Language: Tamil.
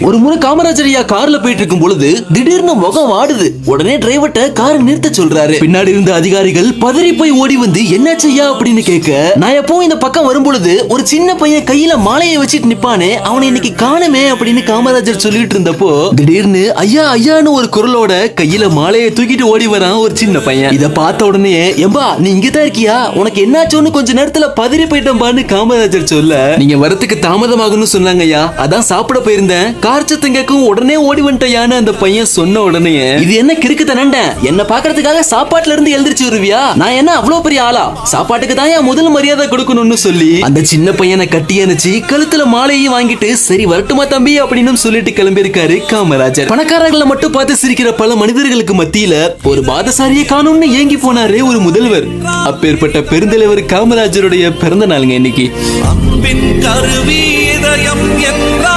ஒரு முறை காமராஜர் ஐயா கார்ல போயிட்டு இருக்கும் பொழுது திடீர்னு முகம் வாடுது. உடனே டிரைவர்ட்ட கார் நிறுத்த சொல்றாரு. பின்னாடி இருந்த அதிகாரிகள் பதறி போய் ஓடி வந்து என்னாச்சு ஐயா அப்படின்னு கேட்க, நான் எப்பவும் இந்த பக்கம் வரும் பொழுது ஒரு சின்ன பையன் கையில மாலையை வச்சிட்டு நிப்பானே, அவனை இன்னைக்கு காணுமே அப்படின்னு காமராஜர் சொல்லிட்டு இருந்தப்போ திடீர்னு ஐயா ஐயான்னு ஒரு குரலோட கையில மாலையை தூக்கிட்டு ஓடி வரான் ஒரு சின்ன பையன். இத பார்த்த உடனே எம்பா நீ இங்கதான் இருக்கியா, உனக்கு என்னாச்சுன்னு கொஞ்ச நேரத்துல பதறி போயிட்டம்பான்னு காமராஜர் சொல்ல, நீங்க வரத்துக்கு தாமதமாகும்னு சொன்னாங்க ஐயா, அதான் சாப்பிட போயிருந்தேன், கார் சத்தம் கேட்கும் உடனே ஓடி வந்துட்டயான்னு அந்த பையன் சொன்ன உடனே, இது என்ன கிறுக்கு தானே, என்ன பாக்குறதுக்காக சாப்பாட்டுல இருந்து எழுந்திருச்சு வருவியா, நான் என்ன அவ்வளவு பெரிய ஆளா, சாப்பாட்டுக்கு தான் முதல் மரியாதை கொடுக்கணும்னு சொல்லி அந்த சின்ன பையனை கட்டி அணைச்சு கழுத்துல மாலையும் வாங்கிட்டு சரி வரட்டுமா தம்பி அப்படின்னு சொல்லிட்டு கிளம்பி இருக்காரு காமராஜர். பணக்காரர்களை மட்டும் பார்த்து சிரிக்கிற பல மனிதர்களுக்கு மத்தியில ஒரு பாதசாரியை காணும்னு ஏங்கி போனாரே ஒரு முதல்வர். அப்பேற்பட்ட பெருந்தலைவர் காமராஜருடைய பிறந்த நாளுங்க இன்னைக்கு. அன்பின் கருவி இதயம் என்றால்